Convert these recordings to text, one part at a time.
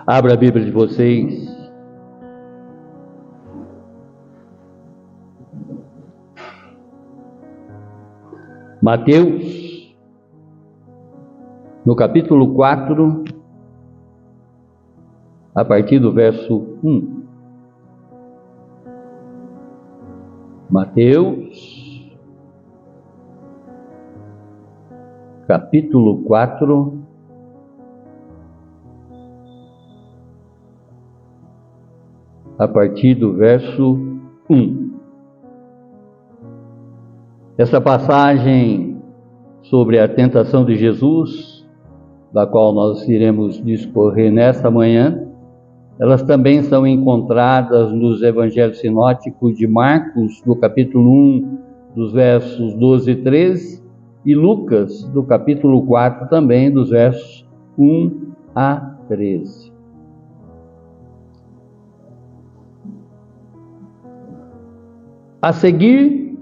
Abra a Bíblia de vocês. Mateus, no capítulo 4, a partir do verso 1. Mateus, capítulo 4, a partir do verso 1. Essa passagem sobre a tentação de Jesus, da qual nós iremos discorrer nesta manhã, elas também são encontradas nos evangelhos sinóticos de Marcos, no capítulo 1, dos versos 12 e 13, e Lucas, do capítulo 4, também, dos versos 1 a 13. A seguir,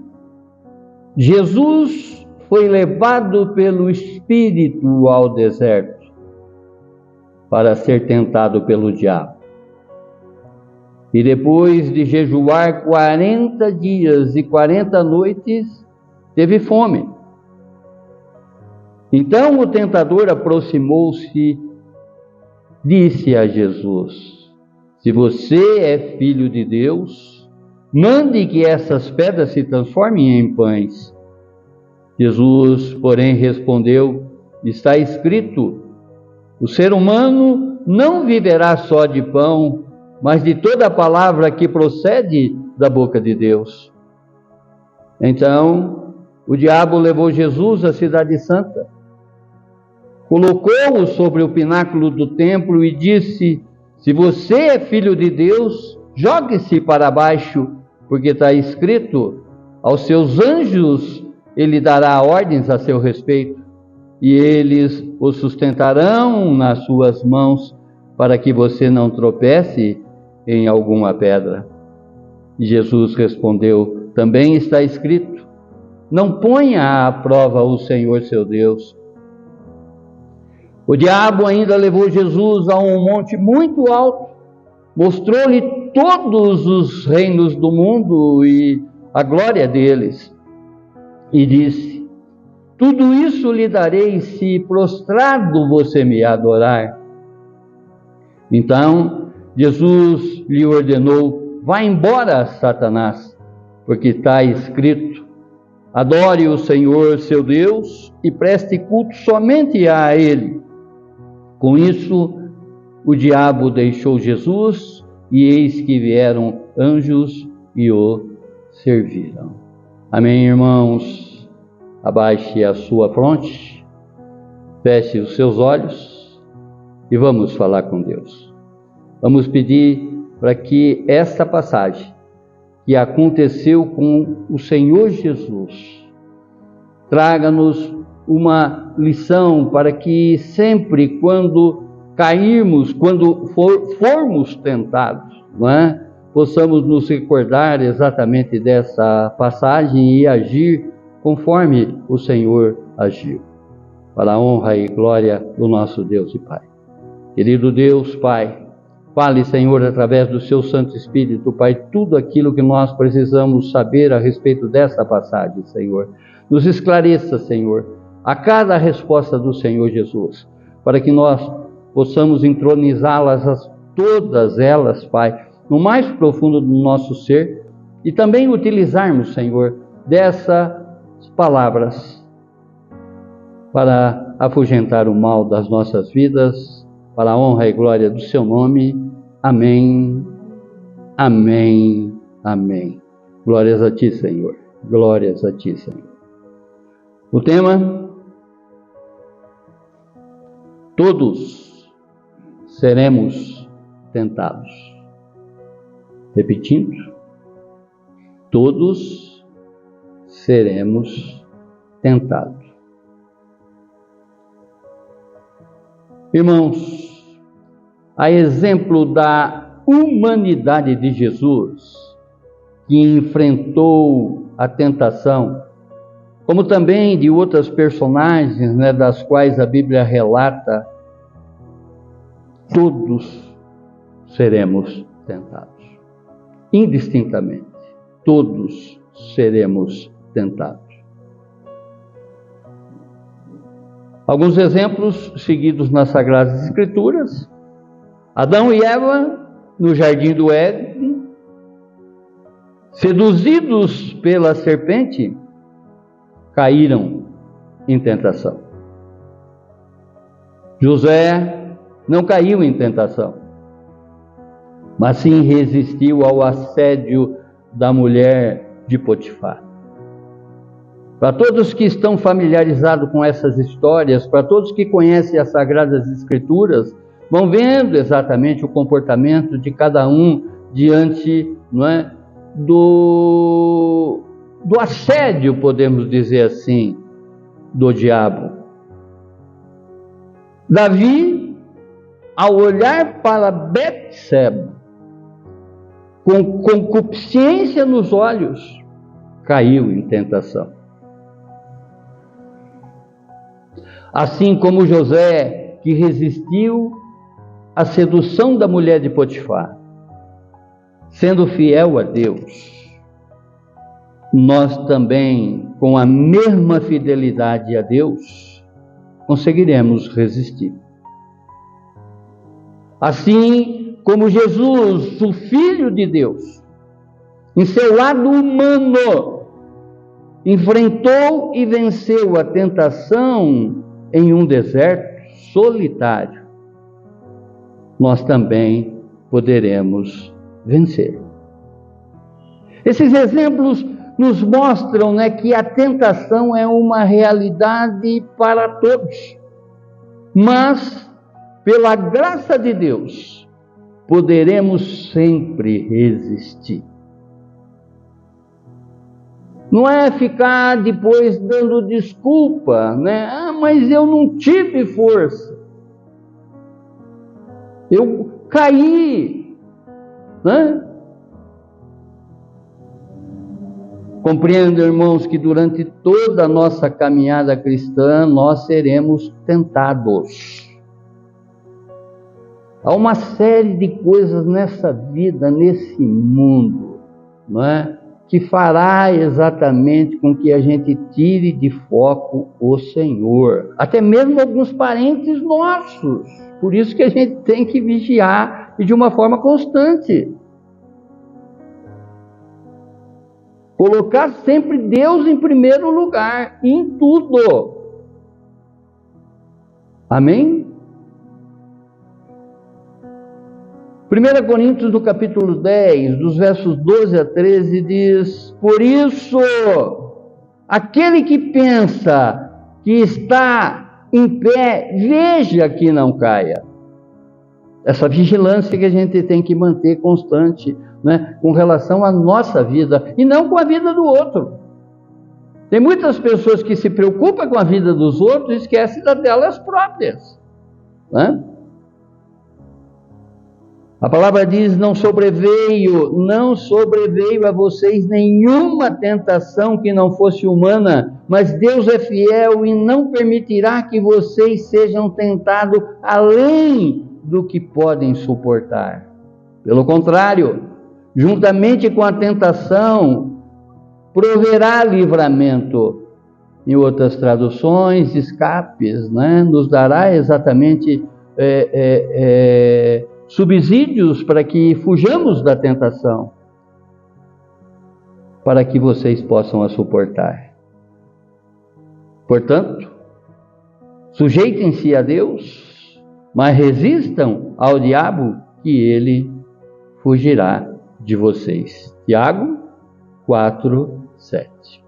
Jesus foi levado pelo Espírito ao deserto para ser tentado pelo diabo. E depois de jejuar 40 dias e 40 noites, teve fome. Então o tentador aproximou-se e disse a Jesus: se você é filho de Deus, mande que essas pedras se transformem em pães. Jesus, porém, respondeu: está escrito, o ser humano não viverá só de pão, mas de toda a palavra que procede da boca de Deus. Então, o diabo levou Jesus à cidade santa, colocou-o sobre o pináculo do templo e disse: se você é filho de Deus, jogue-se para baixo, porque está escrito, aos seus anjos ele dará ordens a seu respeito, e eles o sustentarão nas suas mãos, para que você não tropece em alguma pedra. E Jesus respondeu: também está escrito, não ponha à prova o Senhor seu Deus. O diabo ainda levou Jesus a um monte muito alto, mostrou-lhe todos os reinos do mundo e a glória deles, e disse: tudo isso lhe darei se prostrado você me adorar. Então Jesus lhe ordenou: vá embora, Satanás, porque está escrito, adore o Senhor seu Deus e preste culto somente a Ele. Com isso, o diabo deixou Jesus, e eis que vieram anjos e o serviram. Amém, irmãos? Abaixe a sua fronte, feche os seus olhos e vamos falar com Deus. Vamos pedir para que esta passagem que aconteceu com o Senhor Jesus traga-nos uma lição para que sempre quando cairmos, quando formos tentados, não é? Possamos nos recordar exatamente dessa passagem e agir conforme o Senhor agiu, para a honra e glória do nosso Deus e Pai. Querido Deus, Pai, fale, Senhor, através do seu Santo Espírito, Pai, tudo aquilo que nós precisamos saber a respeito dessa passagem, Senhor. Nos esclareça, Senhor, a cada resposta do Senhor Jesus, para que nós possamos entronizá-las, todas elas, Pai, no mais profundo do nosso ser, e também utilizarmos, Senhor, dessas palavras para afugentar o mal das nossas vidas, para a honra e glória do seu nome. Amém, amém, amém. Glórias a ti, Senhor. Glórias a ti, Senhor. O tema: todos seremos tentados. Repetindo: todos seremos tentados. Irmãos, a exemplo da humanidade de Jesus, que enfrentou a tentação, como também de outras personagens, das quais a Bíblia relata, todos seremos tentados. Indistintamente, todos seremos tentados. Alguns exemplos seguidos nas Sagradas Escrituras: Adão e Eva, no jardim do Éden, seduzidos pela serpente, caíram em tentação. José não caiu em tentação, mas sim resistiu ao assédio da mulher de Potifar. Para todos que estão familiarizados com essas histórias, para todos que conhecem as Sagradas Escrituras, vão vendo exatamente o comportamento de cada um diante, não é, do assédio, podemos dizer assim, do diabo. Davi, ao olhar para Betseba, com concupiscência nos olhos, caiu em tentação. Assim como José, que resistiu à sedução da mulher de Potifar, sendo fiel a Deus, nós também, com a mesma fidelidade a Deus, conseguiremos resistir. Assim como Jesus, o Filho de Deus, em seu lado humano, enfrentou e venceu a tentação em um deserto solitário, nós também poderemos vencer. Esses exemplos nos mostram, né, que a tentação é uma realidade para todos, mas pela graça de Deus poderemos sempre resistir. Não é ficar depois dando desculpa, né? Mas eu não tive força, eu caí, né? Compreendo, irmãos, que durante toda a nossa caminhada cristã nós seremos tentados. Há uma série de coisas nessa vida, nesse mundo, não é, que fará exatamente com que a gente tire de foco o Senhor. Até mesmo alguns parentes nossos. Por isso que a gente tem que vigiar e de uma forma constante. Colocar sempre Deus em primeiro lugar, em tudo. Amém? 1 Coríntios, no capítulo 10, dos versos 12 a 13, diz: por isso, aquele que pensa que está em pé, veja que não caia. Essa vigilância que a gente tem que manter constante, né, com relação à nossa vida, e não com a vida do outro. Tem muitas pessoas que se preocupam com a vida dos outros e esquecem das delas próprias, né? A palavra diz: não sobreveio a vocês nenhuma tentação que não fosse humana, mas Deus é fiel e não permitirá que vocês sejam tentados além do que podem suportar. Pelo contrário, juntamente com a tentação, proverá livramento. Em outras traduções, escapes, né? Nos dará exatamente subsídios para que fujamos da tentação, para que vocês possam a suportar. Portanto, sujeitem-se a Deus, mas resistam ao diabo, que ele fugirá de vocês. Tiago 4:7.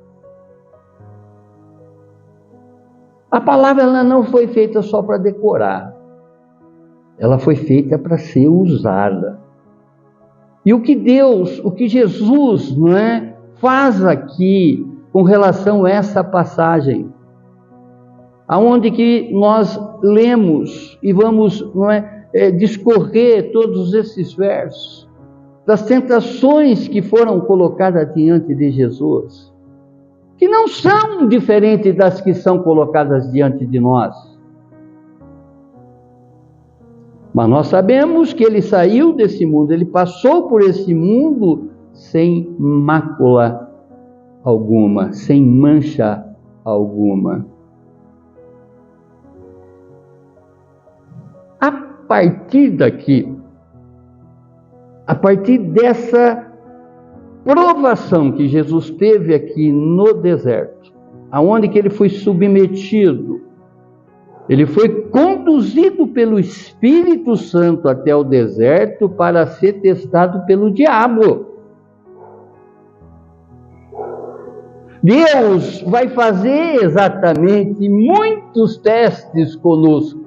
A palavra ela não foi feita só para decorar. Ela foi feita para ser usada. E o que Jesus, não é, faz aqui com relação a essa passagem, aonde que nós lemos e vamos, não é, discorrer todos esses versos, das tentações que foram colocadas diante de Jesus, que não são diferentes das que são colocadas diante de nós. Mas nós sabemos que ele saiu desse mundo, ele passou por esse mundo sem mácula alguma, sem mancha alguma. A partir daqui, a partir dessa provação que Jesus teve aqui no deserto, aonde que ele foi submetido, ele foi conduzido pelo Espírito Santo até o deserto para ser testado pelo diabo. Deus vai fazer exatamente muitos testes conosco,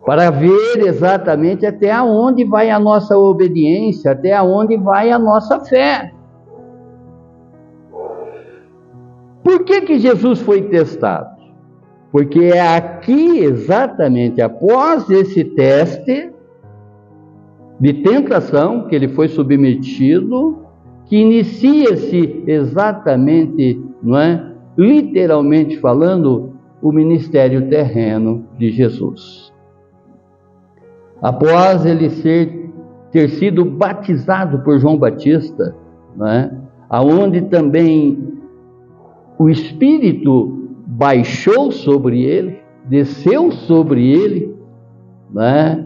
para ver exatamente até onde vai a nossa obediência, até onde vai a nossa fé. Por que Jesus foi testado? Porque é aqui, exatamente após esse teste de tentação que ele foi submetido, que inicia-se exatamente, não é? Literalmente falando, o ministério terreno de Jesus. Após ele ter sido batizado por João Batista, não é? Aonde também o Espírito baixou sobre ele, desceu sobre ele, né?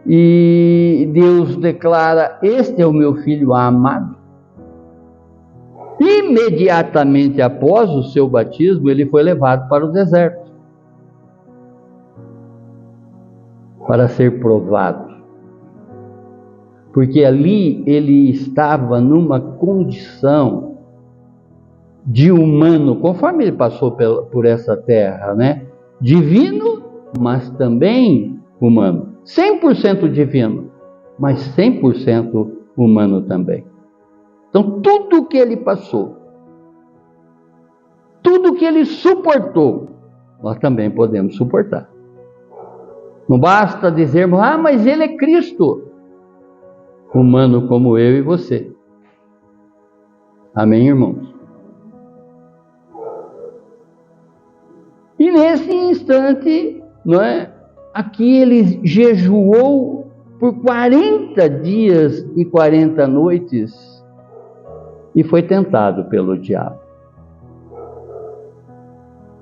E Deus declara: este é o meu filho amado. Imediatamente após o seu batismo, ele foi levado para o deserto, para ser provado. Porque ali ele estava numa condição de humano, conforme ele passou por essa terra, né? Divino, mas também humano. 100% divino, mas 100% humano também. Então, tudo que ele passou, tudo que ele suportou, nós também podemos suportar. Não basta dizermos: ah, mas ele é Cristo. Humano como eu e você. Amém, irmãos? E nesse instante, não é? Aqui ele jejuou por 40 dias e 40 noites e foi tentado pelo diabo.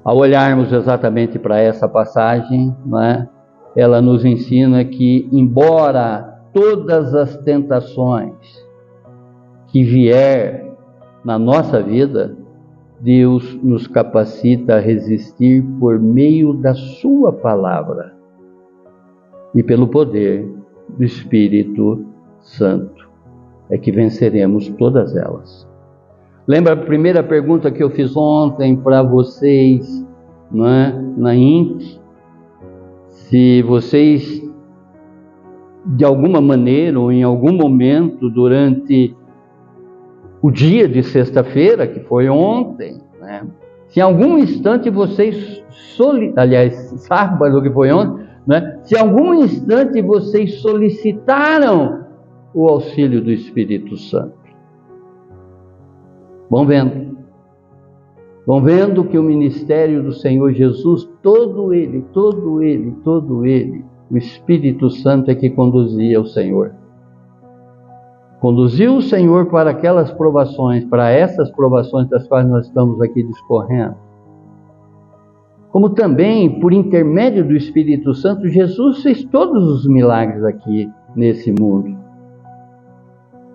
Ao olharmos exatamente para essa passagem, não é? Ela nos ensina que, embora todas as tentações que vier na nossa vida, Deus nos capacita a resistir por meio da sua palavra e pelo poder do Espírito Santo. É que venceremos todas elas. Lembra a primeira pergunta que eu fiz ontem para vocês, não é? Na INC? Se vocês, de alguma maneira ou em algum momento durante o dia de sexta-feira, que foi ontem, né? Se em algum instante vocês, sábado que foi ontem, né? Se em algum instante vocês solicitaram o auxílio do Espírito Santo. Vão vendo que o ministério do Senhor Jesus, todo ele, o Espírito Santo é que conduzia o Senhor. Conduziu o Senhor para aquelas provações, para essas provações das quais nós estamos aqui discorrendo. Como também, por intermédio do Espírito Santo, Jesus fez todos os milagres aqui nesse mundo,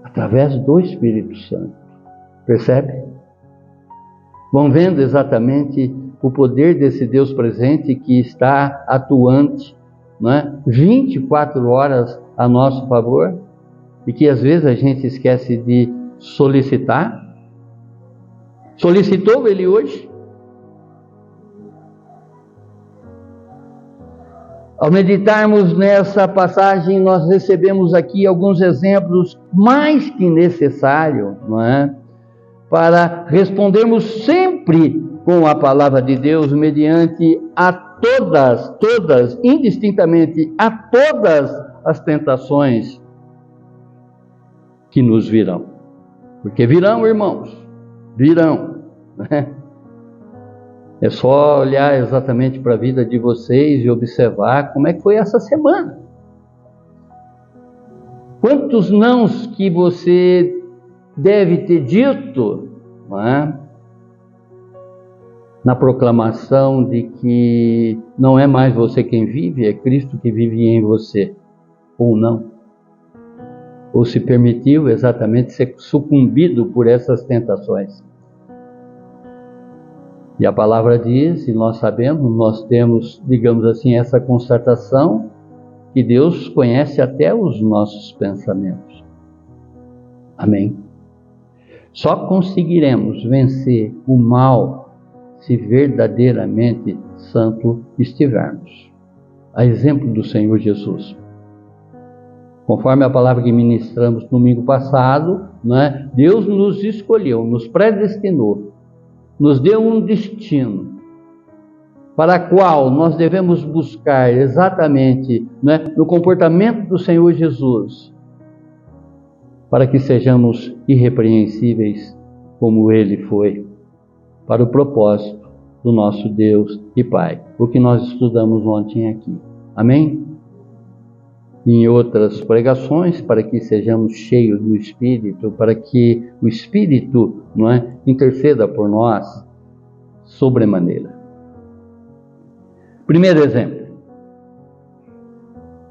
através do Espírito Santo. Percebe? Vão vendo exatamente o poder desse Deus presente que está atuante, não é? 24 horas a nosso favor, e que às vezes a gente esquece de solicitar. Solicitou ele hoje? Ao meditarmos nessa passagem, nós recebemos aqui alguns exemplos mais que necessários, não é? Para respondermos sempre com a palavra de Deus, mediante a todas, indistintamente, a todas as tentações que nos virão. Porque virão, irmãos, virão, né? É só olhar exatamente para a vida de vocês e observar como é que foi essa semana. Quantos nãos que você deve ter dito, não é? Na proclamação de que não é mais você quem vive, é Cristo que vive em você, ou não. Ou se permitiu exatamente ser sucumbido por essas tentações. E a palavra diz, e nós sabemos, nós temos, digamos assim, essa constatação, que Deus conhece até os nossos pensamentos. Amém? Só conseguiremos vencer o mal se verdadeiramente santo estivermos. A exemplo do Senhor Jesus. Conforme a palavra que ministramos no domingo passado, né, Deus nos escolheu, nos predestinou, nos deu um destino, para o qual nós devemos buscar exatamente, né, no comportamento do Senhor Jesus, para que sejamos irrepreensíveis como Ele foi, para o propósito do nosso Deus e Pai, o que nós estudamos ontem aqui. Amém? Em outras pregações, para que sejamos cheios do Espírito, para que o Espírito, não é, interceda por nós sobremaneira. Primeiro exemplo.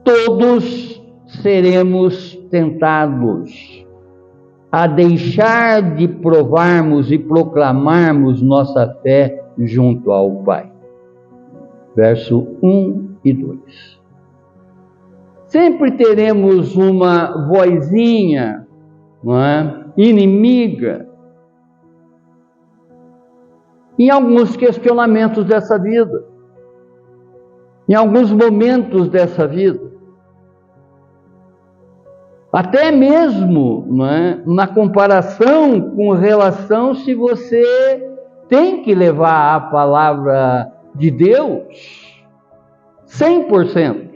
Todos seremos tentados a deixar de provarmos e proclamarmos nossa fé junto ao Pai. Verso 1 e 2. Sempre teremos uma vozinha, não é, inimiga em alguns questionamentos dessa vida, em alguns momentos dessa vida. Até mesmo, não é, na comparação com relação se você tem que levar a palavra de Deus 100%.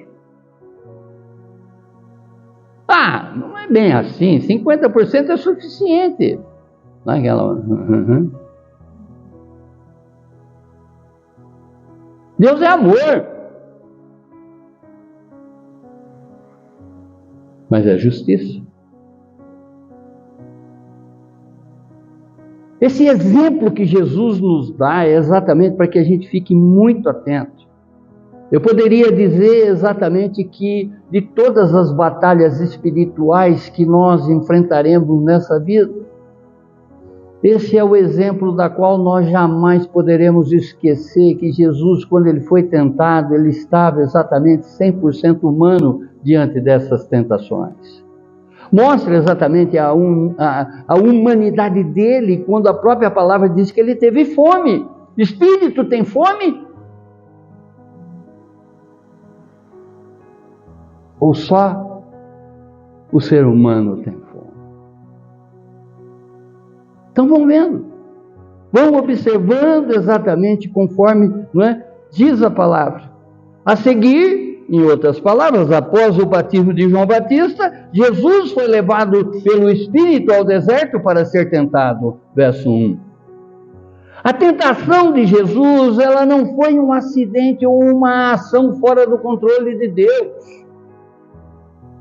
Não é bem assim, 50% é suficiente. Não é aquela... Deus é amor. Mas é justiça. Esse exemplo que Jesus nos dá é exatamente para que a gente fique muito atento. Eu poderia dizer exatamente que de todas as batalhas espirituais que nós enfrentaremos nessa vida, esse é o exemplo da qual nós jamais poderemos esquecer que Jesus, quando ele foi tentado, ele estava exatamente 100% humano diante dessas tentações. Mostra exatamente a humanidade dele, quando a própria palavra diz que ele teve fome. Espírito tem fome? Ou só o ser humano tem fome? Então vão vendo, vão observando exatamente conforme, não é, diz a palavra. A seguir, em outras palavras, após o batismo de João Batista, Jesus foi levado pelo Espírito ao deserto para ser tentado. Verso 1. A tentação de Jesus, ela não foi um acidente ou uma ação fora do controle de Deus.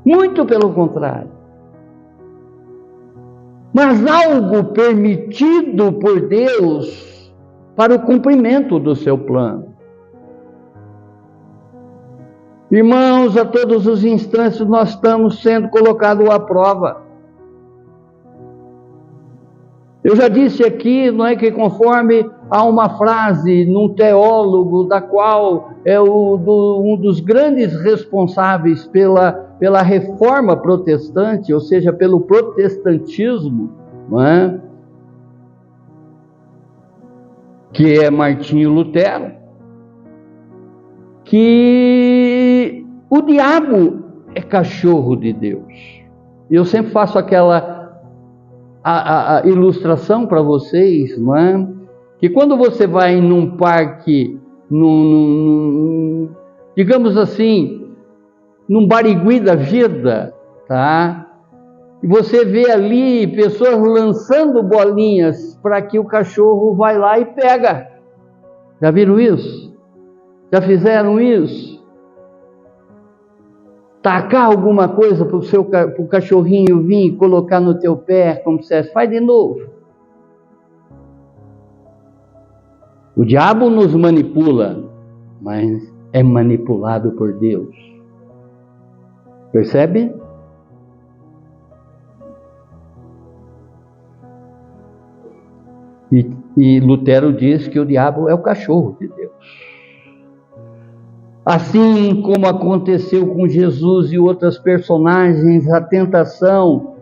Muito pelo contrário. Mas algo permitido por Deus para o cumprimento do seu plano. Irmãos, a todos os instantes nós estamos sendo colocados à prova. Eu já disse aqui, não é, que conforme há uma frase num teólogo, da qual é um dos grandes responsáveis pela reforma protestante, ou seja, pelo protestantismo, não é? Que é Martinho Lutero, que o diabo é cachorro de Deus. Eu sempre faço aquela a ilustração para vocês, não é? Que quando você vai num parque, digamos assim, num Barigui da vida, tá? E você vê ali pessoas lançando bolinhas para que o cachorro vai lá e pega. Já viram isso? Já fizeram isso? Tacar alguma coisa para o cachorrinho vir e colocar no teu pé, como se faz de novo. O diabo nos manipula, mas é manipulado por Deus. Percebe? E Lutero diz que o diabo é o cachorro de Deus. Assim como aconteceu com Jesus e outras personagens, a tentação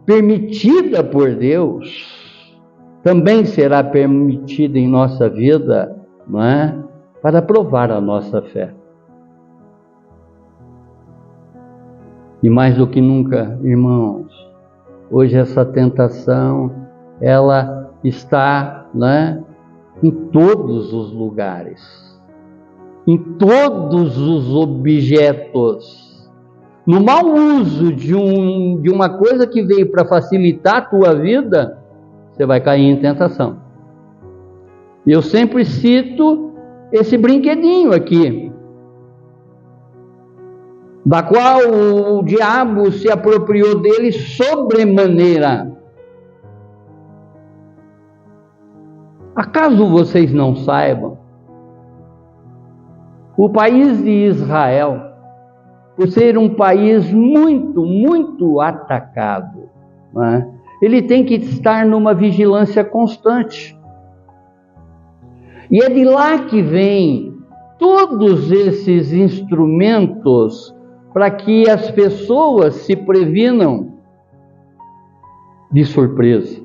permitida por Deus também será permitida em nossa vida, não é? Para provar a nossa fé. E mais do que nunca, irmãos, hoje essa tentação, ela está, né, em todos os lugares, em todos os objetos. No mau uso de uma coisa que veio para facilitar a tua vida, você vai cair em tentação. Eu sempre cito esse brinquedinho aqui, da qual o diabo se apropriou dele sobremaneira. Acaso vocês não saibam, o país de Israel, por ser um país muito, muito atacado, né, ele tem que estar numa vigilância constante. E é de lá que vem todos esses instrumentos para que as pessoas se previnam de surpresa.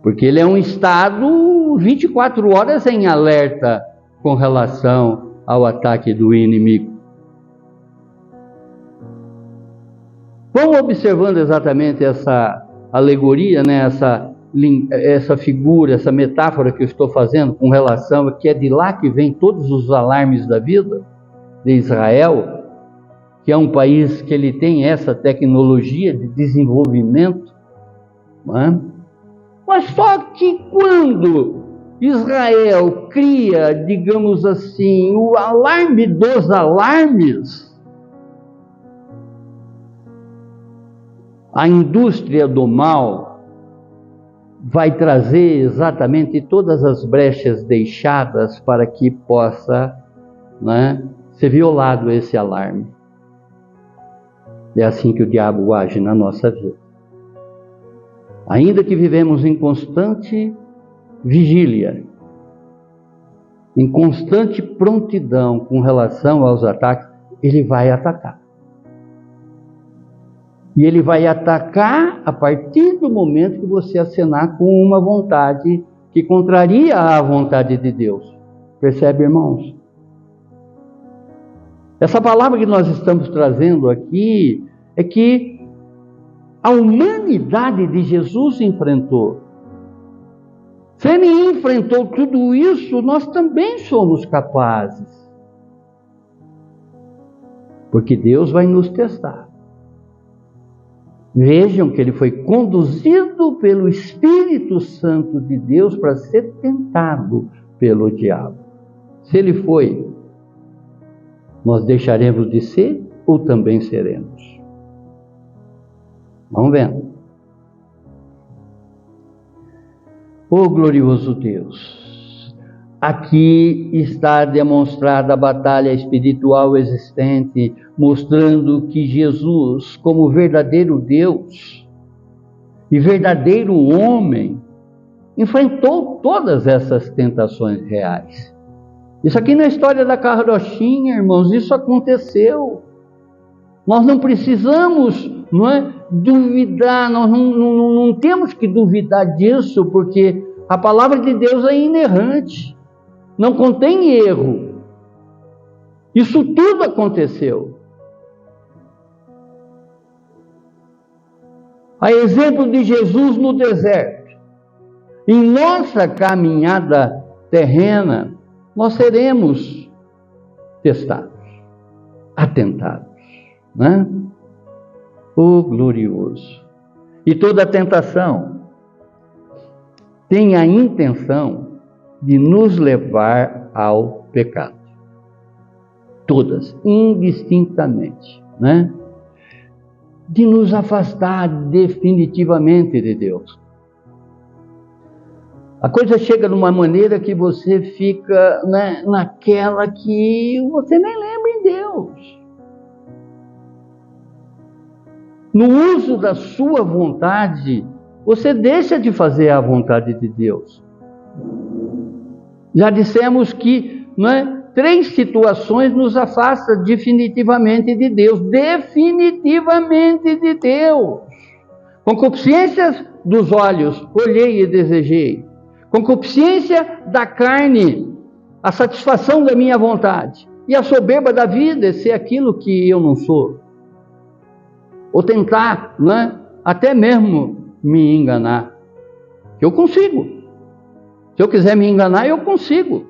Porque ele é um estado 24 horas em alerta com relação ao ataque do inimigo. Vamos observando exatamente essa alegoria, né? essa figura, essa metáfora que eu estou fazendo com relação a que é de lá que vem todos os alarmes da vida de Israel, que é um país que ele tem essa tecnologia de desenvolvimento, não é? Mas só que quando Israel cria, digamos assim, o alarme dos alarmes, a indústria do mal vai trazer exatamente todas as brechas deixadas para que possa, né, ser violado esse alarme. É assim que o diabo age na nossa vida. Ainda que vivemos em constante vigília, em constante prontidão com relação aos ataques, ele vai atacar. E ele vai atacar a partir do momento que você acenar com uma vontade que contraria a vontade de Deus. Percebe, irmãos? Essa palavra que nós estamos trazendo aqui é que a humanidade de Jesus enfrentou. Se ele enfrentou tudo isso, nós também somos capazes. Porque Deus vai nos testar. Vejam que ele foi conduzido pelo Espírito Santo de Deus para ser tentado pelo diabo. Se ele foi, nós deixaremos de ser ou também seremos? Vamos vendo. Oh glorioso Deus, aqui está demonstrada a batalha espiritual existente, mostrando que Jesus, como verdadeiro Deus e verdadeiro homem, enfrentou todas essas tentações reais. Isso aqui na história da carrochinha, irmãos, isso aconteceu. Nós não precisamos, não é, duvidar, nós não temos que duvidar disso, porque a palavra de Deus é inerrante, não contém erro. Isso tudo aconteceu. A exemplo de Jesus no deserto, em nossa caminhada terrena, nós seremos testados, atentados, né? Oh glorioso! E toda tentação tem a intenção de nos levar ao pecado. Todas, indistintamente, né? De nos afastar definitivamente de Deus. A coisa chega de uma maneira que você fica, né, naquela que você nem lembra em Deus. No uso da sua vontade, você deixa de fazer a vontade de Deus. Já dissemos que, né, 3 situações nos afastam definitivamente de Deus. Definitivamente de Deus. Concupiscências dos olhos, olhei e desejei. Concupiscência da carne, a satisfação da minha vontade. E a soberba da vida, ser aquilo que eu não sou. Ou tentar, né, até mesmo me enganar. Eu consigo. Se eu quiser me enganar, eu consigo.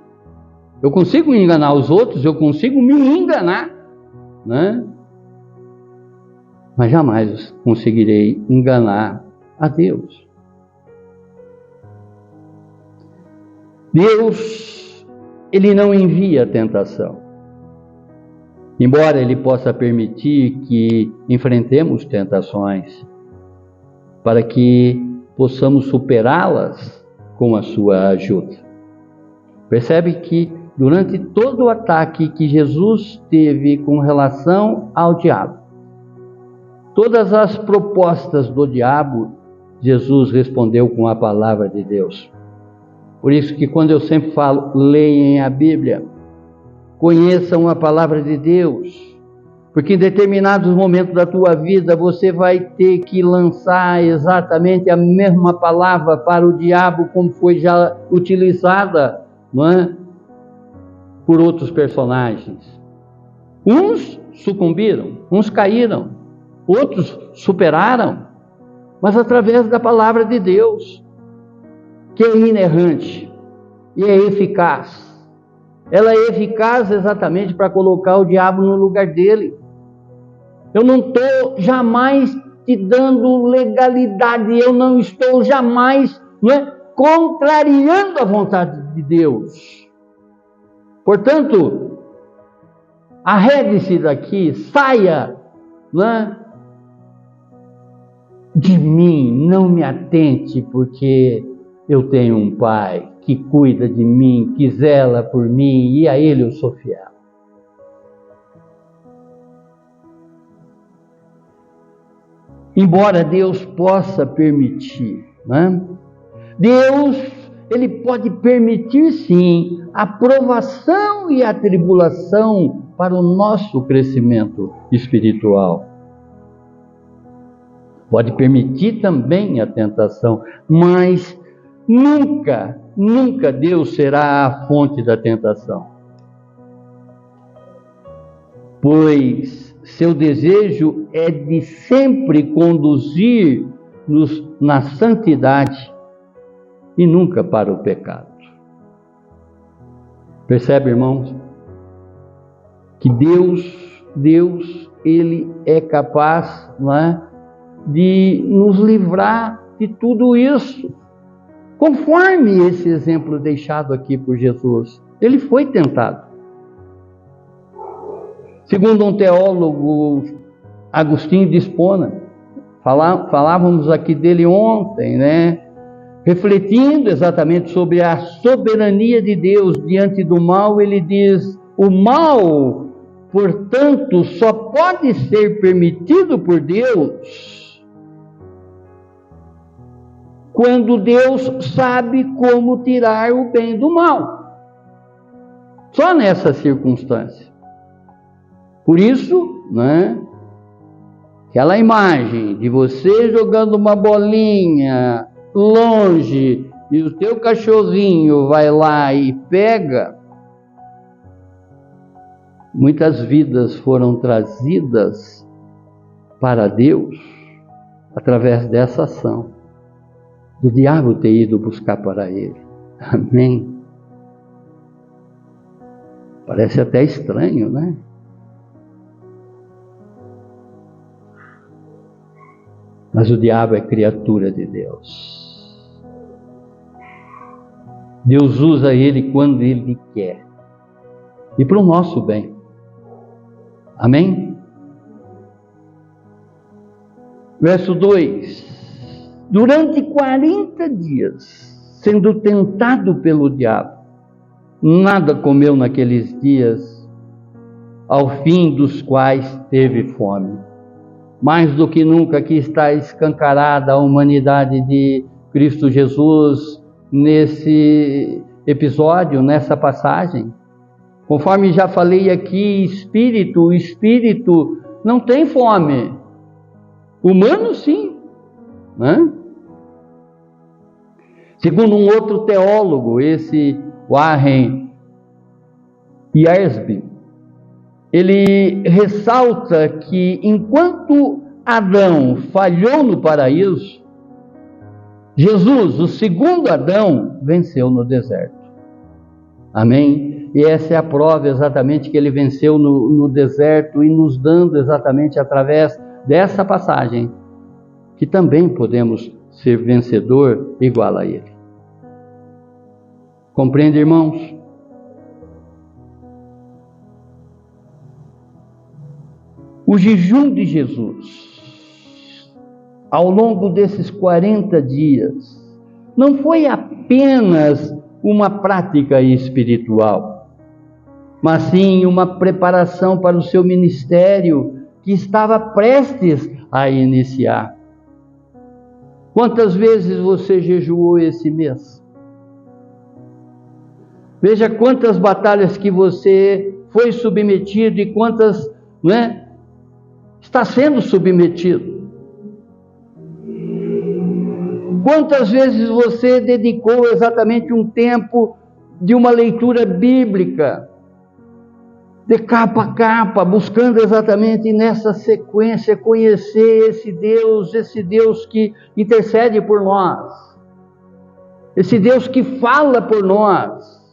Eu consigo enganar os outros, eu consigo me enganar, né? Mas jamais conseguirei enganar a Deus. Deus, Ele não envia a tentação. Embora Ele possa permitir que enfrentemos tentações, para que possamos superá-las com a sua ajuda. Percebe que durante todo o ataque que Jesus teve com relação ao diabo, todas as propostas do diabo, Jesus respondeu com a palavra de Deus. Por isso que quando eu sempre falo, leiam a Bíblia, conheçam a palavra de Deus, porque em determinados momentos da tua vida você vai ter que lançar exatamente a mesma palavra para o diabo, como foi já utilizada, não é? Por outros personagens. Uns sucumbiram, uns caíram, outros superaram, mas através da palavra de Deus, que é inerrante e é eficaz. Ela é eficaz exatamente para colocar o diabo no lugar dele. Eu não estou jamais te dando legalidade, eu não estou jamais, não é, contrariando a vontade de Deus. Portanto, arrede-se daqui, saia, não é, de mim, não me atente, porque eu tenho um Pai que cuida de mim, que zela por mim, e a Ele eu sou fiel. Embora Deus possa permitir, né? Deus, Ele pode permitir sim a provação e a tribulação para o nosso crescimento espiritual. Pode permitir também a tentação, mas nunca Deus será a fonte da tentação. Pois seu desejo é de sempre conduzir-nos na santidade e nunca para o pecado. Percebe, irmãos? Que Deus, Ele é capaz, não é, de nos livrar de tudo isso. Conforme esse exemplo deixado aqui por Jesus, Ele foi tentado. Segundo um teólogo, Agostinho de Hipona, falávamos aqui dele ontem, né? Refletindo exatamente sobre a soberania de Deus diante do mal, ele diz: o mal, portanto, só pode ser permitido por Deus quando Deus sabe como tirar o bem do mal. Só nessa circunstância. Por isso, né, aquela imagem de você jogando uma bolinha longe e o teu cachorrinho vai lá e pega, muitas vidas foram trazidas para Deus através dessa ação do diabo ter ido buscar para ele. Amém? Parece até estranho, né? Mas o diabo é criatura de Deus. Deus usa ele quando ele quer. E para o nosso bem. Amém? Verso 2. Durante 40 dias, sendo tentado pelo diabo, nada comeu naqueles dias, ao fim dos quais teve fome. Mais do que nunca aqui está escancarada a humanidade de Cristo Jesus nesse episódio, nessa passagem. Conforme já falei aqui, o espírito não tem fome. Humano sim, né? Segundo um outro teólogo, esse Warren Wiersbe, ele ressalta que enquanto Adão falhou no paraíso, Jesus, o segundo Adão, venceu no deserto. Amém? E essa é a prova exatamente que ele venceu no deserto, e nos dando exatamente através dessa passagem que também podemos ser vencedor igual a ele. Compreende, irmãos? O jejum de Jesus, ao longo desses 40 dias, não foi apenas uma prática espiritual, mas sim uma preparação para o seu ministério que estava prestes a iniciar. Quantas vezes você jejuou esse mês? Veja quantas batalhas que você foi submetido e quantas, está sendo submetido. Quantas vezes você dedicou exatamente um tempo de uma leitura bíblica, de capa a capa, buscando exatamente nessa sequência conhecer esse Deus que intercede por nós, esse Deus que fala por nós.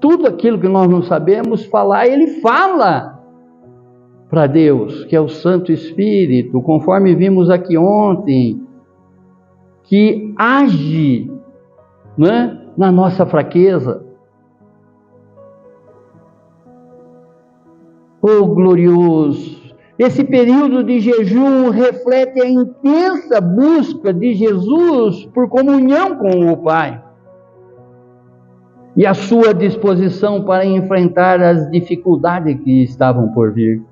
Tudo aquilo que nós não sabemos falar, Ele fala para Deus, que é o Santo Espírito, conforme vimos aqui ontem, que age, na nossa fraqueza. Oh, glorioso! Esse período de jejum reflete a intensa busca de Jesus por comunhão com o Pai e a sua disposição para enfrentar as dificuldades que estavam por vir.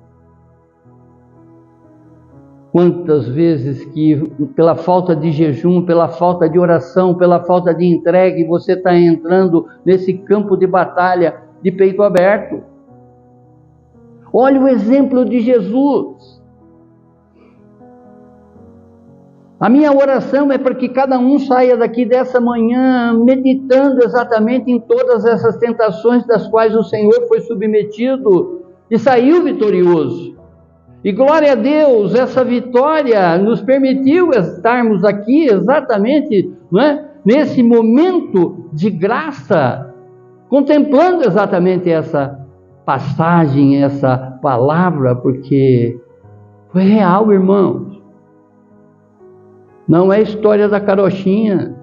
Quantas vezes que pela falta de jejum, pela falta de oração, pela falta de entrega, você está entrando nesse campo de batalha de peito aberto. Olha o exemplo de Jesus. A minha oração é para que cada um saia daqui dessa manhã meditando exatamente em todas essas tentações das quais o Senhor foi submetido e saiu vitorioso. E glória a Deus, essa vitória nos permitiu estarmos aqui exatamente, nesse momento de graça, contemplando exatamente essa passagem, essa palavra, porque foi real, irmãos. Não é história da carochinha,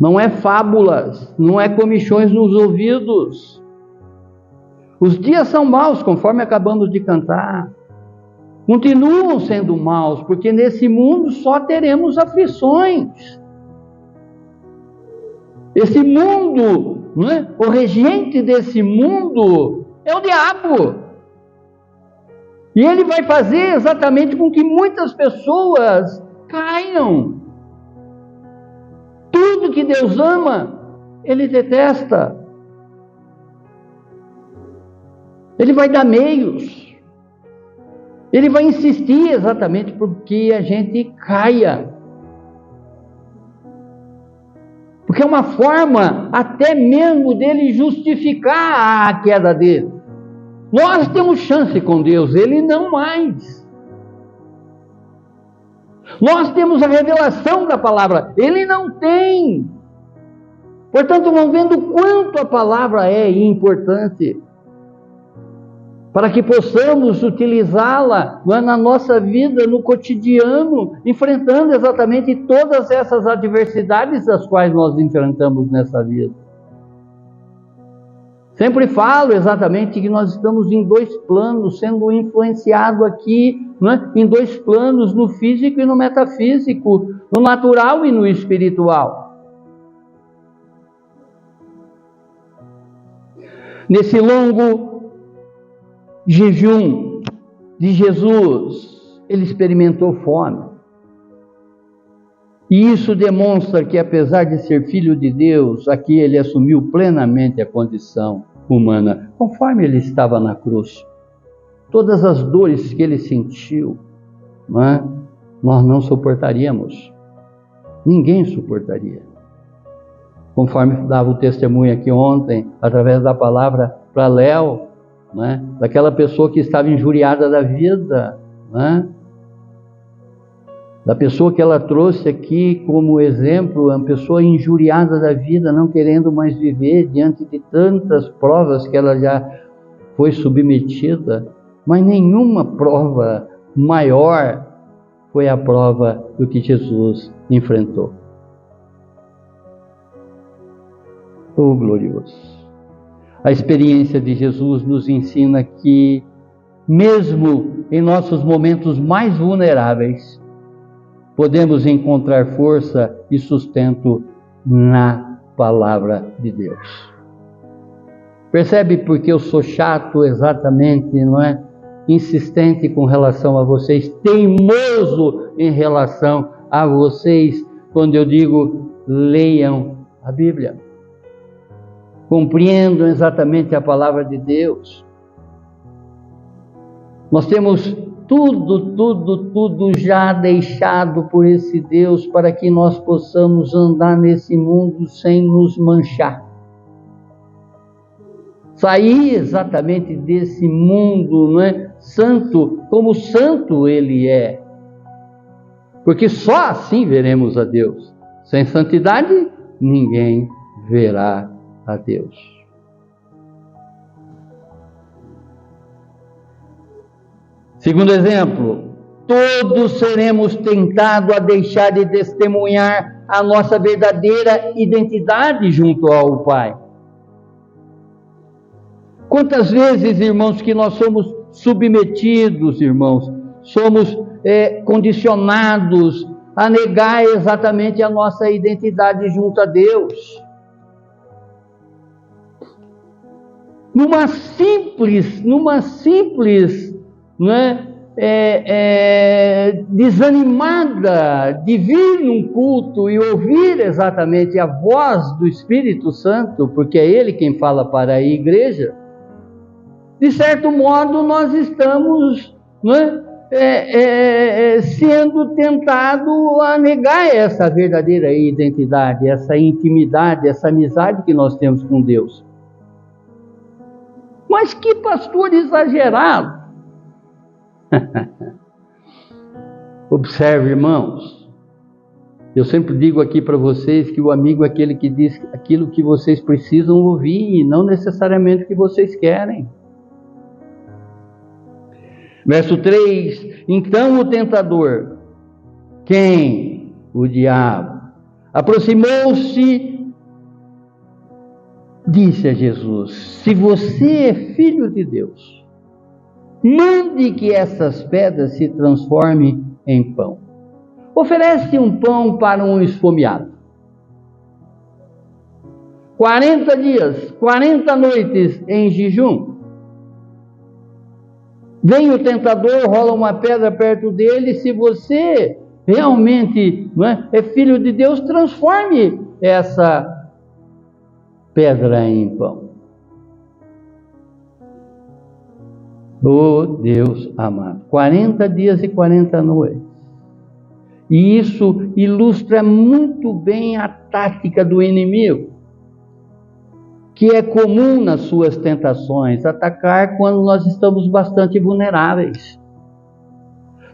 não é fábulas, não é comichões nos ouvidos. Os dias são maus, conforme acabamos de cantar. Continuam sendo maus, porque nesse mundo só teremos aflições. Esse mundo, o regente desse mundo é o diabo. E ele vai fazer exatamente com que muitas pessoas caiam. Tudo que Deus ama, Ele detesta. Ele vai dar meios. Ele vai insistir exatamente porque a gente caia. Porque é uma forma até mesmo dele justificar a queda dele. Nós temos chance com Deus, Ele não mais. Nós temos a revelação da palavra, Ele não tem. Portanto, vão vendo quanto a palavra é importante. para que possamos utilizá-la na nossa vida, no cotidiano, enfrentando exatamente todas essas adversidades das quais nós enfrentamos nessa vida. Sempre falo exatamente que nós estamos em dois planos, sendo influenciados aqui, em dois planos, no físico e no metafísico, no natural e no espiritual. Nesse longo jejum de Jesus, ele experimentou fome. E isso demonstra que, apesar de ser filho de Deus, aqui ele assumiu plenamente a condição humana, conforme ele estava na cruz. Todas as dores que ele sentiu, nós não suportaríamos. Ninguém suportaria. Conforme dava o testemunho aqui ontem, através da palavra para Léo, daquela pessoa que estava injuriada da vida, da pessoa que ela trouxe aqui como exemplo, uma pessoa injuriada da vida, não querendo mais viver diante de tantas provas que ela já foi submetida, mas nenhuma prova maior foi a prova do que Jesus enfrentou. Oh, glorioso! A experiência de Jesus nos ensina que, mesmo em nossos momentos mais vulneráveis, podemos encontrar força e sustento na palavra de Deus. Percebe porque eu sou chato exatamente, não é? Insistente com relação a vocês, teimoso em relação a vocês, quando eu digo, leiam a Bíblia. Compreendam exatamente a palavra de Deus. Nós temos tudo já deixado por esse Deus para que nós possamos andar nesse mundo sem nos manchar. Sair exatamente desse mundo, santo, como santo ele é. Porque só assim veremos a Deus. Sem santidade, ninguém verá a Deus. Segundo exemplo, todos seremos tentados a deixar de testemunhar a nossa verdadeira identidade junto ao Pai. Quantas vezes, irmãos, que nós somos submetidos, irmãos, somos condicionados a negar exatamente a nossa identidade junto a Deus. Numa simples desanimada de vir num culto e ouvir exatamente a voz do Espírito Santo, porque é Ele quem fala para a igreja, de certo modo nós estamos sendo tentados a negar essa verdadeira identidade, essa intimidade, essa amizade que nós temos com Deus. Mas que pastor exagerado! Observe, irmãos, eu sempre digo aqui para vocês que o amigo é aquele que diz aquilo que vocês precisam ouvir e não necessariamente o que vocês querem. Verso 3: Então o tentador, quem? O diabo, aproximou-se, disse a Jesus: se você é filho de Deus, mande que essas pedras se transformem em pão. Oferece um pão para um esfomeado. 40 dias, 40 noites em jejum. Vem o tentador, rola uma pedra perto dele. Se você realmente é filho de Deus, transforme essa pedra em pão. Oh Deus amado, 40 dias e 40 noites. E isso ilustra muito bem a tática do inimigo, que é comum nas suas tentações, atacar quando nós estamos bastante vulneráveis.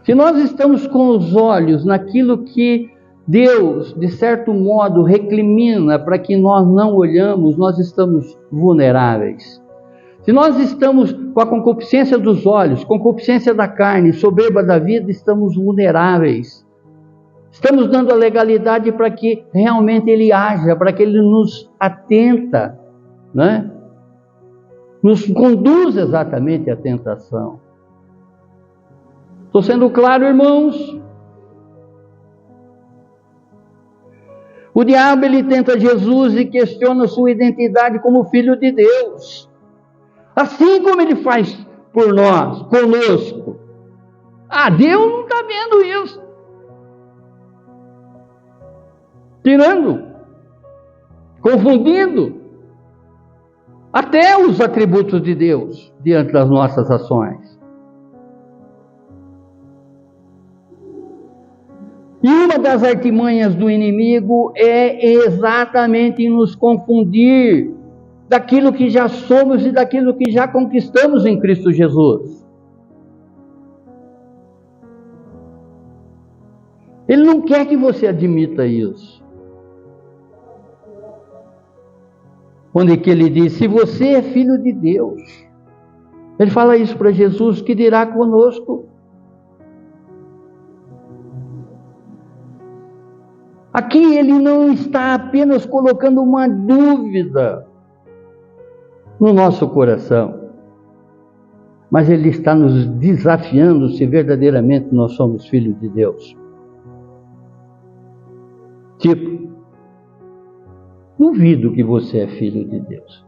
Se nós estamos com os olhos naquilo que Deus, de certo modo, recrimina para que nós não olhamos, nós estamos vulneráveis. Se nós estamos com a concupiscência dos olhos, concupiscência da carne, soberba da vida, estamos vulneráveis. Estamos dando a legalidade para que realmente Ele haja, para que Ele nos atenta, né? Nos conduz exatamente à tentação. Estou sendo claro, irmãos? O diabo, ele tenta Jesus e questiona sua identidade como filho de Deus. Assim como ele faz por nós, conosco. Deus não está vendo isso. Tirando, confundindo até os atributos de Deus diante das nossas ações. E uma das artimanhas do inimigo é exatamente nos confundir daquilo que já somos e daquilo que já conquistamos em Cristo Jesus. Ele não quer que você admita isso. Onde que ele diz, se você é filho de Deus, ele fala isso para Jesus, que dirá conosco. Aqui ele não está apenas colocando uma dúvida no nosso coração, mas ele está nos desafiando se verdadeiramente nós somos filhos de Deus. Tipo, duvido que você é filho de Deus.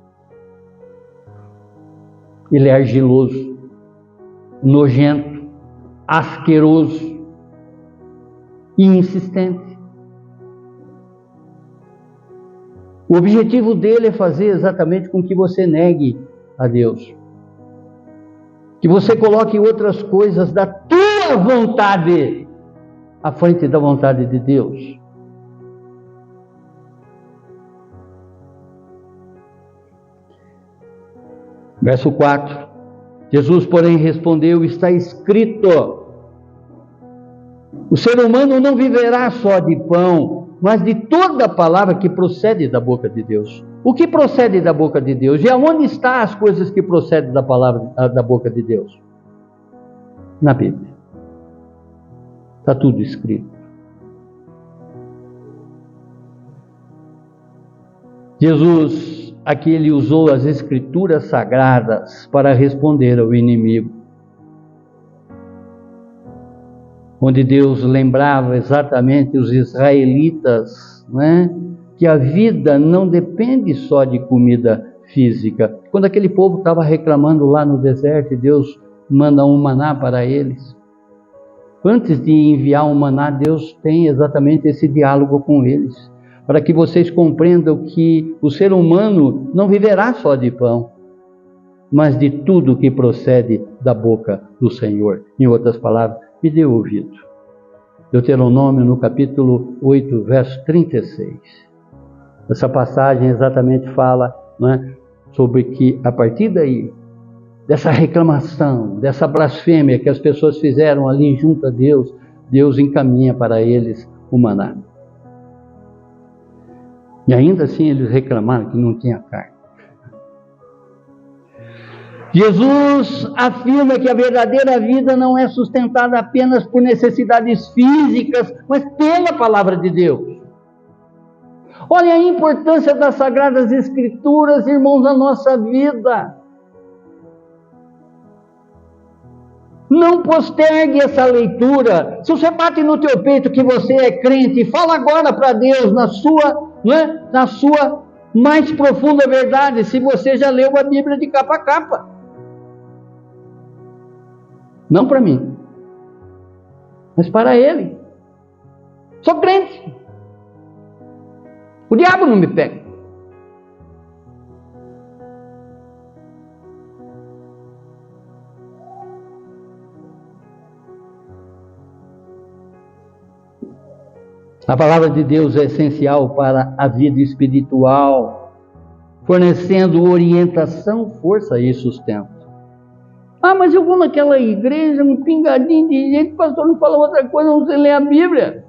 Ele é argiloso, nojento, asqueroso e insistente. O objetivo dele é fazer exatamente com que você negue a Deus. Que você coloque outras coisas da tua vontade à frente da vontade de Deus. Verso 4. Jesus, porém, respondeu, está escrito, o ser humano não viverá só de pão, mas de toda a palavra que procede da boca de Deus. O que procede da boca de Deus? E aonde estão as coisas que procedem da palavra da boca de Deus? Na Bíblia. Está tudo escrito. Jesus, aqui ele usou as escrituras sagradas para responder ao inimigo. Onde Deus lembrava exatamente os israelitas, né, que a vida não depende só de comida física. Quando aquele povo estava reclamando lá no deserto, Deus manda um maná para eles. Antes de enviar um maná, Deus tem exatamente esse diálogo com eles, para que vocês compreendam que o ser humano não viverá só de pão, mas de tudo que procede da boca do Senhor. Em outras palavras, me dê ouvido. Deuteronômio, no capítulo 8, verso 36. Essa passagem exatamente fala, né, sobre que, a partir daí, dessa reclamação, dessa blasfêmia que as pessoas fizeram ali junto a Deus, Deus encaminha para eles o maná. E ainda assim eles reclamaram que não tinha carne. Jesus afirma que a verdadeira vida não é sustentada apenas por necessidades físicas, mas pela palavra de Deus. Olha a importância das Sagradas Escrituras, irmãos, na nossa vida. Não postergue essa leitura. Se você bate no teu peito que você é crente, fala agora para Deus na sua mais profunda verdade, se você já leu a Bíblia de capa a capa. Não para mim, mas para ele. Sou crente. O diabo não me pega. A palavra de Deus é essencial para a vida espiritual, fornecendo orientação, força e sustento. Mas eu vou naquela igreja, um pingadinho de gente, o pastor não fala outra coisa, não sei ler a Bíblia.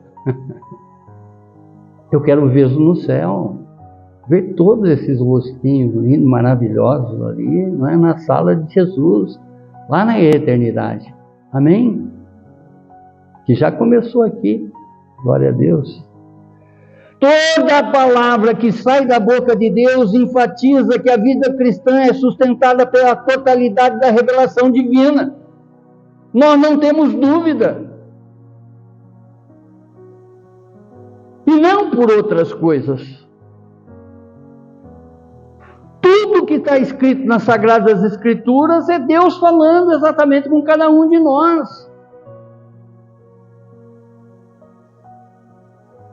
Eu quero ver no céu. ver todos esses rostinhos lindos, maravilhosos ali, não é? Na sala de Jesus, lá na eternidade. Amém? Que já começou aqui. Glória a Deus. Toda palavra que sai da boca de Deus enfatiza que a vida cristã é sustentada pela totalidade da revelação divina. Nós não temos dúvida. E não por outras coisas. Tudo que está escrito nas Sagradas Escrituras é Deus falando exatamente com cada um de nós.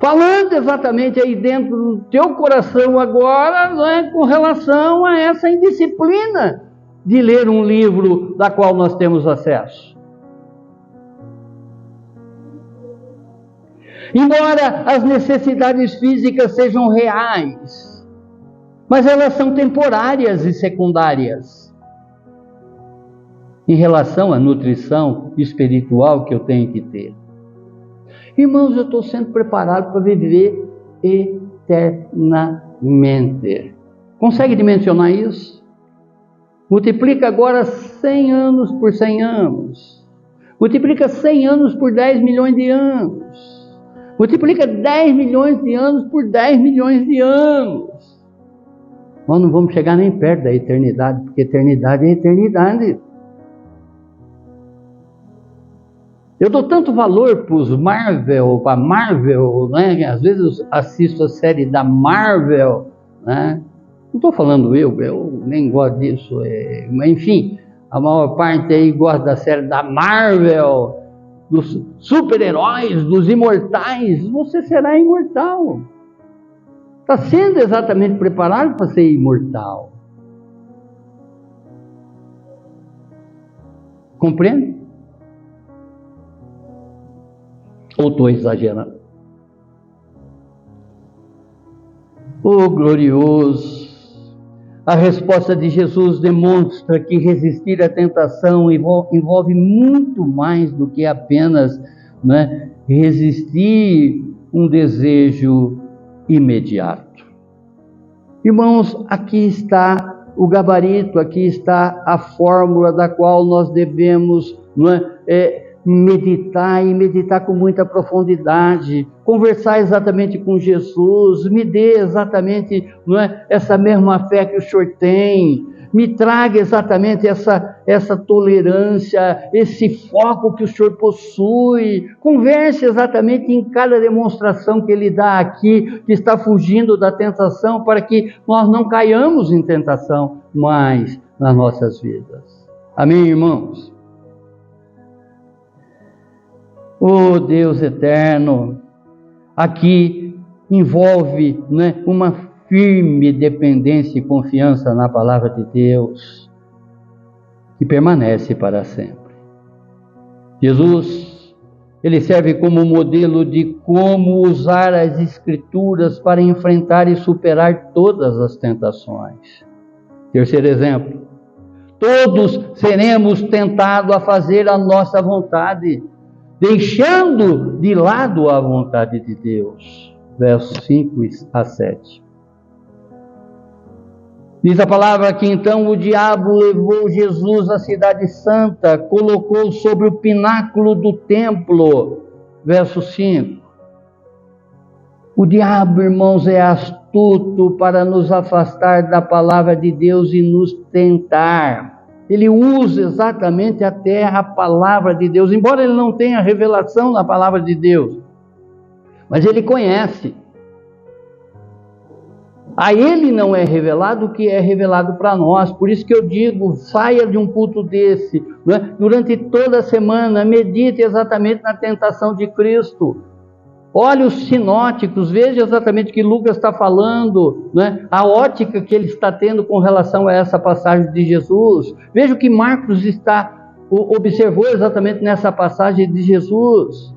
Falando exatamente aí dentro do teu coração agora, né, com relação a essa indisciplina de ler um livro da qual nós temos acesso. Embora as necessidades físicas sejam reais, mas elas são temporárias e secundárias em relação à nutrição espiritual que eu tenho que ter. Irmãos, eu estou sendo preparado para viver eternamente. Consegue dimensionar isso? Multiplica agora 100 anos por 100 anos. Multiplica 100 anos por 10 milhões de anos. Multiplica 10 milhões de anos por 10 milhões de anos. Nós não vamos chegar nem perto da eternidade, porque eternidade é eternidade. Eu dou tanto valor para os Marvel, para Marvel, né? Às vezes eu assisto a série da Marvel, né? Não estou falando eu nem gosto disso, mas enfim, a maior parte aí gosta da série da Marvel, dos super-heróis, dos imortais. Você será imortal. Está sendo exatamente preparado para ser imortal. Compreende? Ou estou exagerando? Oh, glorioso! A resposta de Jesus demonstra que resistir à tentação envolve muito mais do que apenas, né, resistir um desejo imediato. Irmãos, aqui está o gabarito, aqui está a fórmula da qual nós devemos, não é, meditar e meditar com muita profundidade, conversar exatamente com Jesus, me dê exatamente, não é, essa mesma fé que o Senhor tem, me traga exatamente essa tolerância, esse foco que o Senhor possui, converse exatamente em cada demonstração que Ele dá aqui, que está fugindo da tentação, para que nós não caiamos em tentação mais nas nossas vidas. Amém, irmãos? Oh Deus eterno, aqui envolve, né, uma firme dependência e confiança na palavra de Deus, que permanece para sempre. Jesus, Ele serve como modelo de como usar as Escrituras para enfrentar e superar todas as tentações. Terceiro exemplo, todos seremos tentados a fazer a nossa vontade, deixando de lado a vontade de Deus. Versos 5 a 7. Diz a palavra que então o diabo levou Jesus à cidade santa, colocou sobre o pináculo do templo. Verso 5. O diabo, irmãos, é astuto para nos afastar da palavra de Deus e nos tentar. Ele usa exatamente até a palavra de Deus, embora ele não tenha revelação na palavra de Deus, mas ele conhece. A ele não é revelado o que é revelado para nós. Por isso que eu digo, saia de um culto desse, não é? Durante toda a semana, medite exatamente na tentação de Cristo. Olhe os sinóticos, veja exatamente o que Lucas está falando, né? A ótica que ele está tendo com relação a essa passagem de Jesus. Veja o que Marcos observou exatamente nessa passagem de Jesus.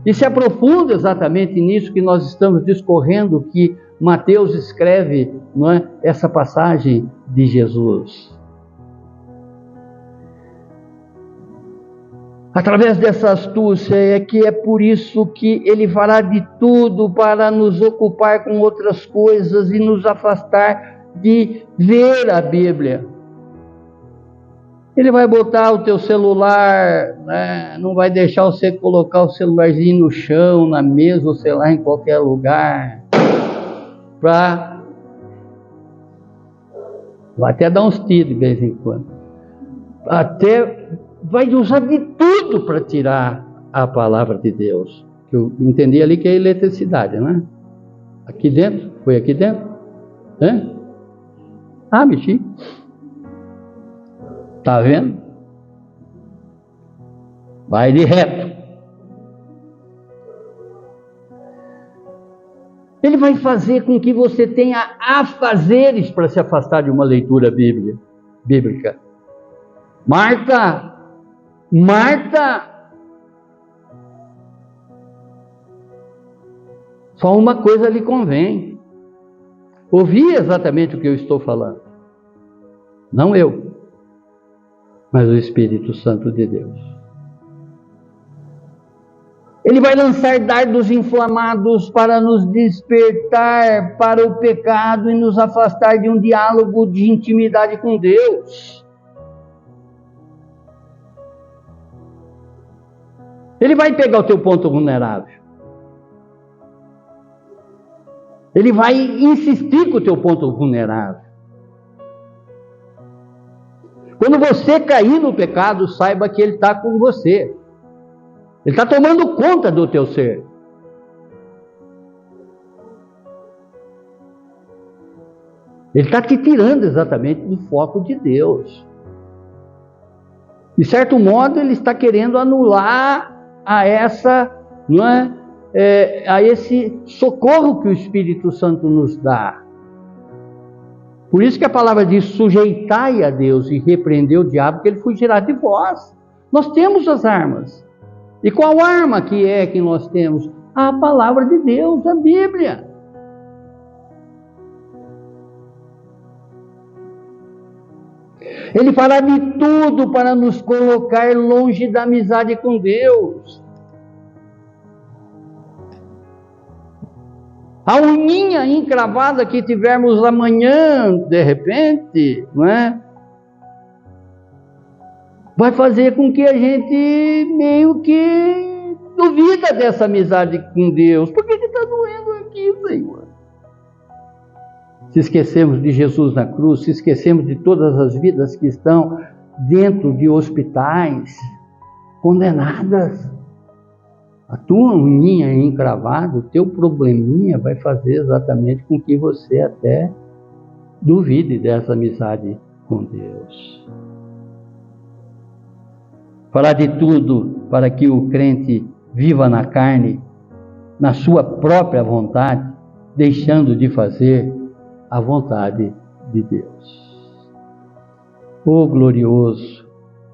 E se aprofunda exatamente nisso que nós estamos discorrendo, que Mateus escreve, não é, essa passagem de Jesus. através dessa astúcia, é que é por isso que ele fará de tudo para nos ocupar com outras coisas e nos afastar de ver a Bíblia. Ele vai botar o teu celular, né? Não vai deixar você colocar o celularzinho no chão, na mesa, ou sei lá, em qualquer lugar, vai até dar uns tiros de vez em quando, até vai usar de tudo para tirar a palavra de Deus. Que eu entendi ali que é eletricidade, né? Aqui dentro, foi aqui dentro? Mexi. Tá vendo? Vai de reto. Ele vai fazer com que você tenha afazeres para se afastar de uma leitura bíblica. Marta, só uma coisa lhe convém: ouvir exatamente o que eu estou falando. Não eu, mas o Espírito Santo de Deus. Ele vai lançar dardos inflamados para nos despertar para o pecado e nos afastar de um diálogo de intimidade com Deus. Ele vai pegar o teu ponto vulnerável. Ele vai insistir com o teu ponto vulnerável. Quando você cair no pecado, saiba que ele está com você. Ele está tomando conta do teu ser. Ele está te tirando exatamente do foco de Deus. De certo modo, ele está querendo anular a esse socorro que o Espírito Santo nos dá. Por isso que a palavra diz: sujeitai a Deus e repreendei o diabo, que ele fugirá de vós. Nós temos as armas. E qual arma que nós temos? A palavra de Deus, a Bíblia. Ele fará de tudo para nos colocar longe da amizade com Deus. A uninha encravada que tivermos amanhã, de repente, não é? Vai fazer com que a gente meio que duvida dessa amizade com Deus. Por que está doendo aqui, Senhor? Se esquecemos de Jesus na cruz, se esquecemos de todas as vidas que estão dentro de hospitais, condenadas. A tua uninha encravada, o teu probleminha vai fazer exatamente com que você até duvide dessa amizade com Deus. Fará de tudo para que o crente viva na carne, na sua própria vontade, deixando de fazer a vontade de Deus. O glorioso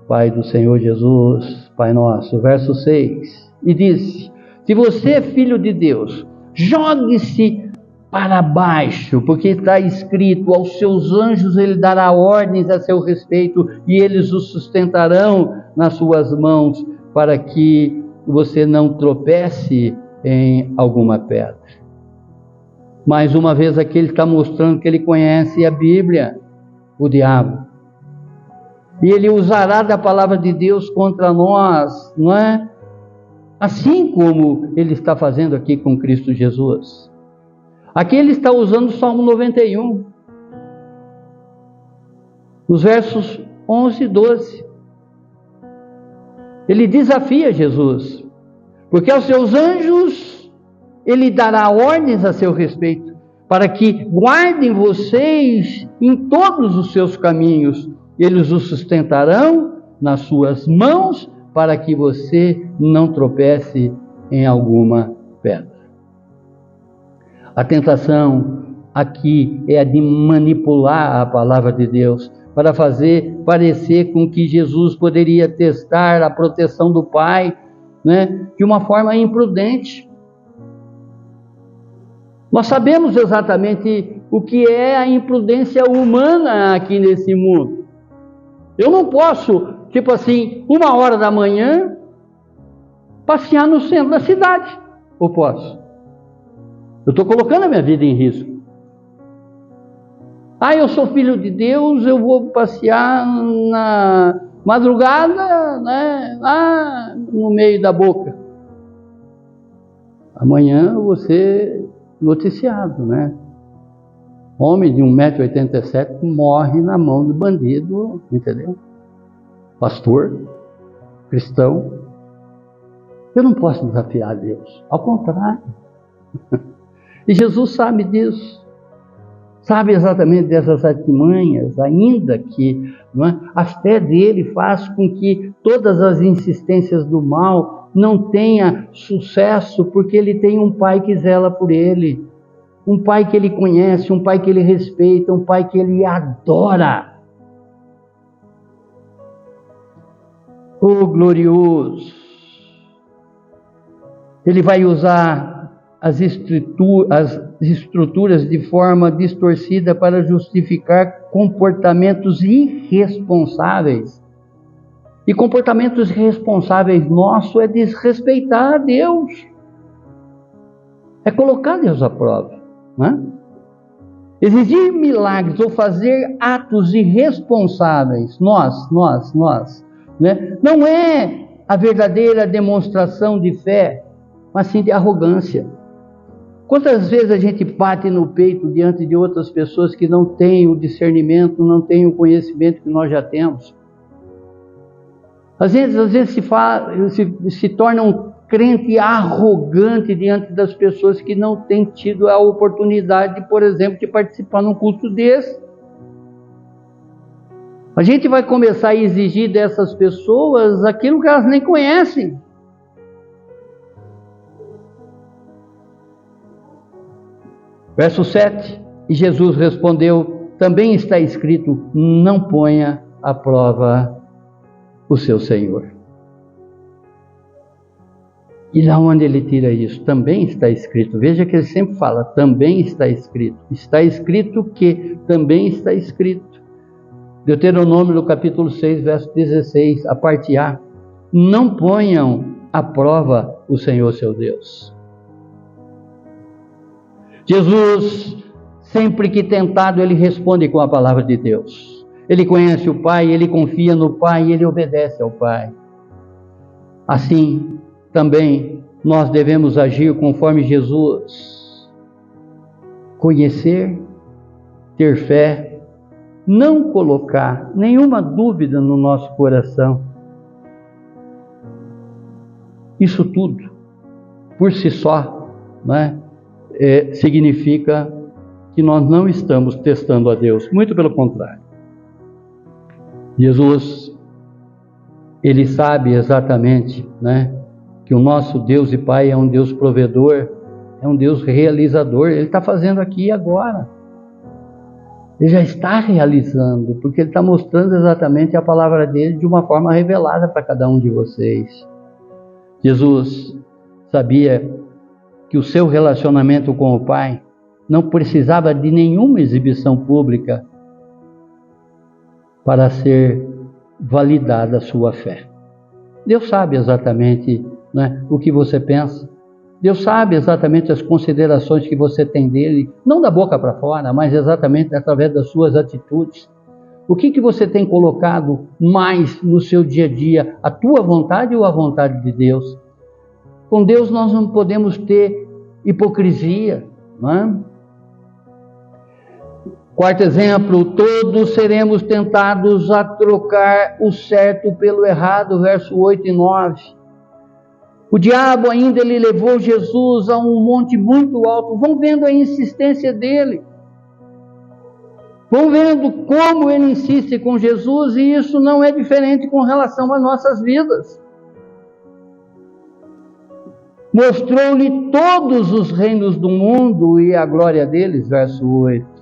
Pai do Senhor Jesus, Pai nosso, verso 6, e disse: se você é filho de Deus, jogue-se para baixo, porque está escrito: aos seus anjos ele dará ordens a seu respeito, e eles o sustentarão nas suas mãos, para que você não tropece em alguma pedra. Mais uma vez aqui ele está mostrando que ele conhece a Bíblia, o diabo. E ele usará da palavra de Deus contra nós, não é? Assim como ele está fazendo aqui com Cristo Jesus. Aqui ele está usando o Salmo 91, os versos 11 e 12. Ele desafia Jesus, porque aos seus anjos ele dará ordens a seu respeito, para que guardem vocês em todos os seus caminhos. Eles os sustentarão nas suas mãos, para que você não tropece em alguma pedra. A tentação aqui é a de manipular a palavra de Deus, para fazer parecer com que Jesus poderia testar a proteção do Pai, né, de uma forma imprudente. Nós sabemos exatamente o que é a imprudência humana aqui nesse mundo. Eu não posso, 1h da manhã, passear no centro da cidade. Ou posso? Eu estou colocando a minha vida em risco. Eu sou filho de Deus, eu vou passear na madrugada, né, lá no meio da boca. Amanhã eu vou ser noticiado, né? Homem de 1,87 m morre na mão do bandido, entendeu? Pastor, cristão. Eu não posso desafiar Deus, ao contrário. E Jesus sabe disso. Sabe exatamente dessas artimanhas, ainda que, não é, a fé dele faz com que todas as insistências do mal não tenha sucesso, porque ele tem um pai que zela por ele, um pai que ele conhece, um pai que ele respeita, um pai que ele adora. Oh, glorioso! Ele vai usar as estruturas de forma distorcida para justificar comportamentos irresponsáveis. E comportamentos irresponsáveis nosso é desrespeitar a Deus. É colocar Deus à prova, né? Exigir milagres ou fazer atos irresponsáveis, nós, né? Não é a verdadeira demonstração de fé, mas sim de arrogância. Quantas vezes a gente bate no peito diante de outras pessoas que não têm o discernimento, não têm o conhecimento que nós já temos? Às vezes se torna um crente arrogante diante das pessoas que não têm tido a oportunidade, por exemplo, de participar num culto desse. A gente vai começar a exigir dessas pessoas aquilo que elas nem conhecem. Verso 7, e Jesus respondeu, também está escrito, não ponha à prova o seu Senhor. E da onde ele tira isso? Também está escrito. Veja que ele sempre fala, também está escrito. Está escrito que também está escrito. Deuteronômio, no capítulo 6, verso 16, a parte A. Não ponham à prova o Senhor seu Deus. Jesus, sempre que tentado, ele responde com a palavra de Deus. Ele conhece o Pai, ele confia no Pai, ele obedece ao Pai. Assim, também, nós devemos agir conforme Jesus. Conhecer, ter fé, não colocar nenhuma dúvida no nosso coração. Isso tudo, por si só, né? Significa que nós não estamos testando a Deus, muito pelo contrário. Jesus, ele sabe exatamente, né, que o nosso Deus e Pai é um Deus provedor, é um Deus realizador. Ele está fazendo aqui e agora. Ele já está realizando, porque ele está mostrando exatamente a palavra dele de uma forma revelada para cada um de vocês. Jesus sabia que o seu relacionamento com o Pai não precisava de nenhuma exibição pública para ser validada a sua fé. Deus sabe exatamente, né, o que você pensa. Deus sabe exatamente as considerações que você tem dele, não da boca para fora, mas exatamente através das suas atitudes. O que você tem colocado mais no seu dia a dia, a tua vontade ou a vontade de Deus? Com Deus nós não podemos ter hipocrisia, não é? Quarto exemplo, todos seremos tentados a trocar o certo pelo errado, verso 8 e 9. O diabo ainda ele levou Jesus a um monte muito alto. Vão vendo a insistência dele. Vão vendo como ele insiste com Jesus, e isso não é diferente com relação às nossas vidas. Mostrou-lhe todos os reinos do mundo e a glória deles, verso 8.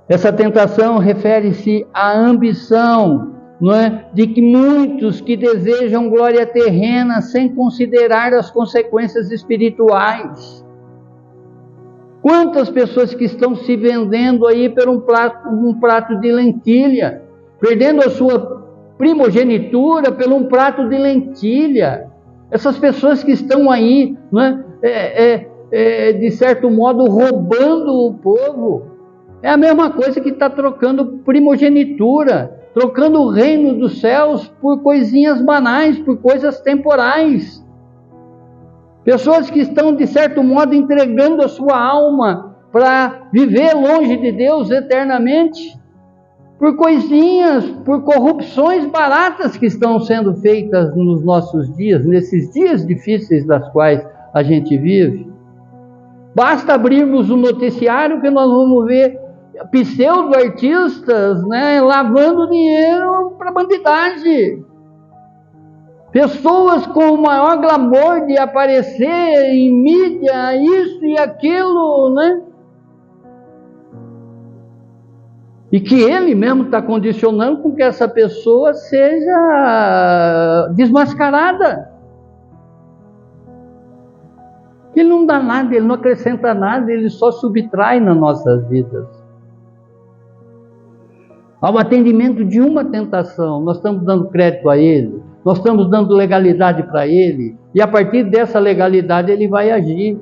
Essa tentação refere-se à ambição, não é? De que muitos que desejam glória terrena sem considerar as consequências espirituais. Quantas pessoas que estão se vendendo aí por um prato de lentilha, perdendo a sua primogenitura por um prato de lentilha. Essas pessoas que estão aí, né, de certo modo, roubando o povo. É a mesma coisa que está trocando primogenitura, trocando o reino dos céus por coisinhas banais, por coisas temporais. Pessoas que estão, de certo modo, entregando a sua alma para viver longe de Deus eternamente, por coisinhas, por corrupções baratas que estão sendo feitas nos nossos dias, nesses dias difíceis das quais a gente vive. Basta abrirmos o noticiário que nós vamos ver pseudo-artistas, né, lavando dinheiro para bandidagem. Pessoas com o maior glamour de aparecer em mídia, isso e aquilo, né? E que ele mesmo está condicionando com que essa pessoa seja desmascarada. Ele não dá nada, ele não acrescenta nada, ele só subtrai nas nossas vidas. Ao atendimento de uma tentação, nós estamos dando crédito a ele, nós estamos dando legalidade para ele, e a partir dessa legalidade ele vai agir.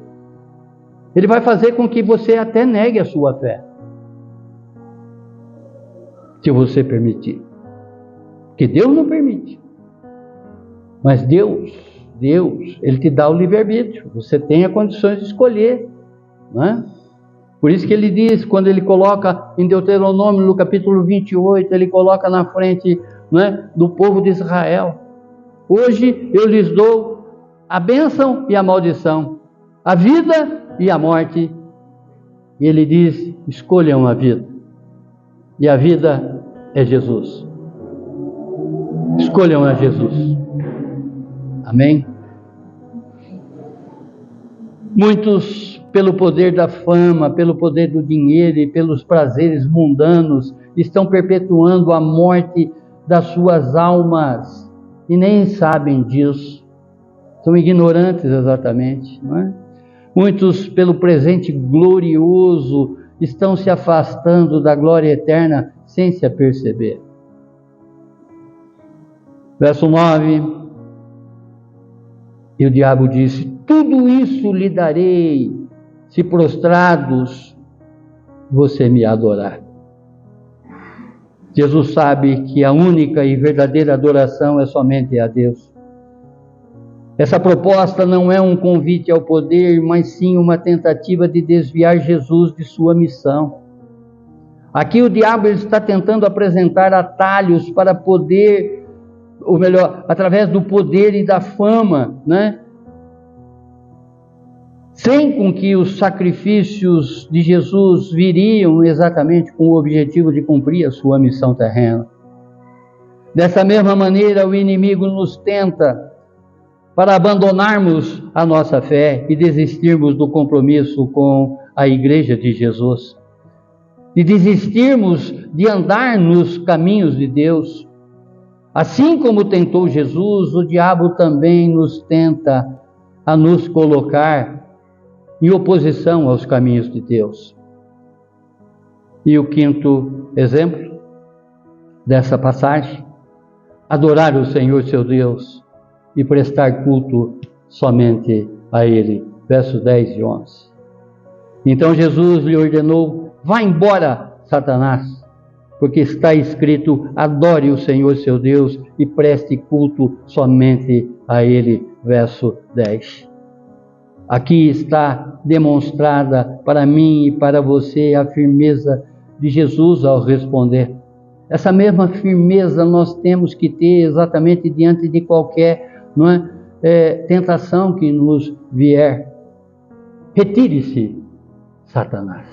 Ele vai fazer com que você até negue a sua fé, se você permitir. Porque Deus não permite. Mas Deus, Ele te dá o livre-arbítrio. Você tem a condição de escolher, não é? Por isso que ele diz, quando ele coloca em Deuteronômio, no capítulo 28, ele coloca na frente, não é, do povo de Israel: hoje eu lhes dou a bênção e a maldição, a vida e a morte. E ele diz: escolham a vida. E a vida é Jesus. Escolham a Jesus. Amém? Muitos, pelo poder da fama, pelo poder do dinheiro e pelos prazeres mundanos, estão perpetuando a morte das suas almas e nem sabem disso. São ignorantes exatamente, não é? Muitos, pelo presente glorioso, estão se afastando da glória eterna sem se aperceber. Verso 9: e o diabo disse: tudo isso lhe darei, se prostrados você me adorar. Jesus sabe que a única e verdadeira adoração é somente a Deus. Essa proposta não é um convite ao poder, mas sim uma tentativa de desviar Jesus de sua missão. Aqui o diabo está tentando apresentar atalhos para poder, ou melhor, através do poder e da fama, né? Sem com que os sacrifícios de Jesus viriam exatamente com o objetivo de cumprir a sua missão terrena. Dessa mesma maneira, o inimigo nos tenta para abandonarmos a nossa fé e desistirmos do compromisso com a Igreja de Jesus, de desistirmos de andar nos caminhos de Deus. Assim como tentou Jesus, o diabo também nos tenta a nos colocar em oposição aos caminhos de Deus. E o quinto exemplo dessa passagem: adorar o Senhor seu Deus e prestar culto somente a Ele. Versos 10 e 11. Então Jesus lhe ordenou: vá embora, Satanás, porque está escrito: adore o Senhor seu Deus e preste culto somente a Ele. Verso 10. Aqui está demonstrada para mim e para você a firmeza de Jesus ao responder. Essa mesma firmeza nós temos que ter exatamente diante de qualquer, não é, tentação que nos vier. Retire-se, Satanás.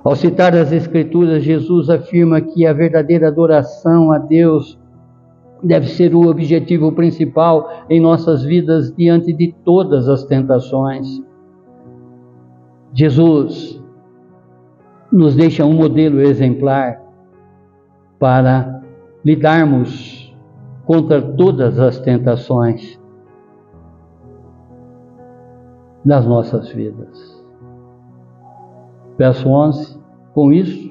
Ao citar as Escrituras, Jesus afirma que a verdadeira adoração a Deus deve ser o objetivo principal em nossas vidas diante de todas as tentações. Jesus nos deixa um modelo exemplar para lidarmos contra todas as tentações das nossas vidas. Verso 11: com isso,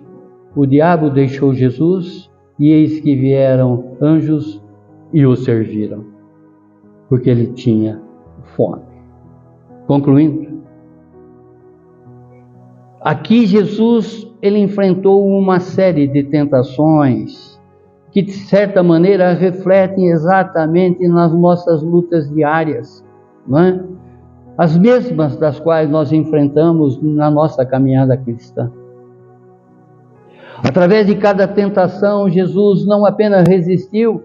o diabo deixou Jesus, e eis que vieram anjos e o serviram. porque ele tinha fome. Concluindo, aqui Jesus ele enfrentou uma série de tentações que de certa maneira refletem exatamente nas nossas lutas diárias, não é? As mesmas das quais nós enfrentamos na nossa caminhada cristã. Através de cada tentação, Jesus não apenas resistiu,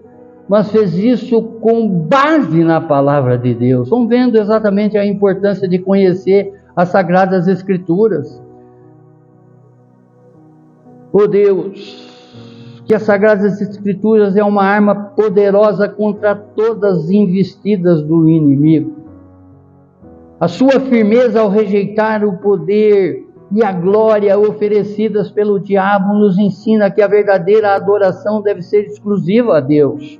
mas fez isso com base na palavra de Deus. Vamos vendo exatamente a importância de conhecer as Sagradas Escrituras. Oh Deus, que as Sagradas Escrituras é uma arma poderosa contra todas as investidas do inimigo. A sua firmeza ao rejeitar o poder e a glória oferecidas pelo diabo nos ensina que a verdadeira adoração deve ser exclusiva a Deus,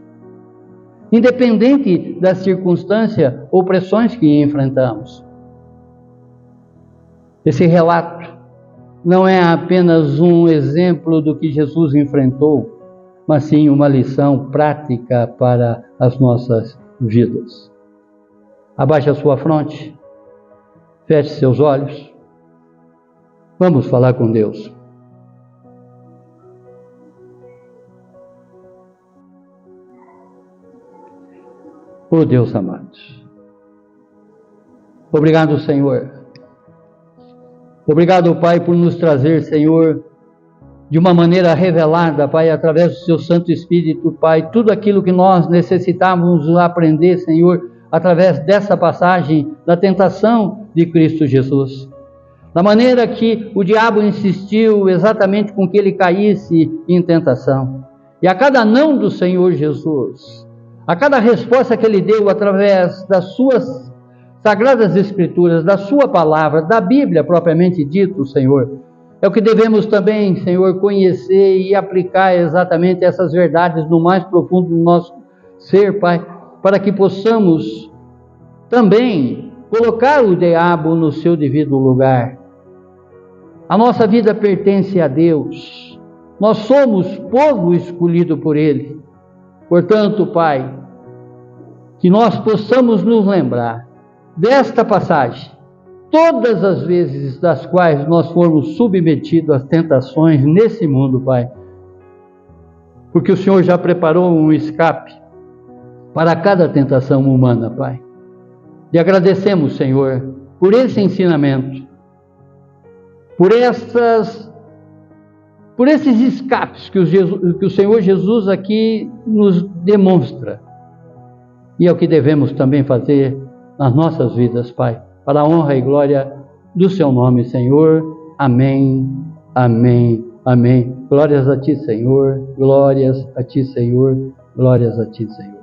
independente das circunstâncias ou pressões que enfrentamos. Esse relato não é apenas um exemplo do que Jesus enfrentou, mas sim uma lição prática para as nossas vidas. Abaixe a sua fronte, feche seus olhos. Vamos falar com Deus. Oh Deus amado, obrigado, Senhor. Obrigado, Pai, por nos trazer, Senhor, de uma maneira revelada, Pai, através do Seu Santo Espírito, Pai, tudo aquilo que nós necessitávamos aprender, Senhor, através dessa passagem da tentação de Cristo Jesus. Da maneira que o diabo insistiu exatamente com que ele caísse em tentação. E a cada não do Senhor Jesus, a cada resposta que ele deu através das suas Sagradas Escrituras, da sua palavra, da Bíblia propriamente dito, Senhor, é o que devemos também, Senhor, conhecer e aplicar exatamente essas verdades no mais profundo do nosso ser, Pai, para que possamos também colocar o diabo no seu devido lugar. A nossa vida pertence a Deus. Nós somos povo escolhido por Ele. Portanto, Pai, que nós possamos nos lembrar desta passagem, todas as vezes das quais nós formos submetidos às tentações nesse mundo, Pai, porque o Senhor já preparou um escape para cada tentação humana, Pai. E agradecemos, Senhor, por esse ensinamento, por esses escapes que o Senhor Jesus aqui nos demonstra. E é o que devemos também fazer nas nossas vidas, Pai, para a honra e glória do Seu nome, Senhor. Amém, amém, amém. Glórias a Ti, Senhor. Glórias a Ti, Senhor. Glórias a Ti, Senhor.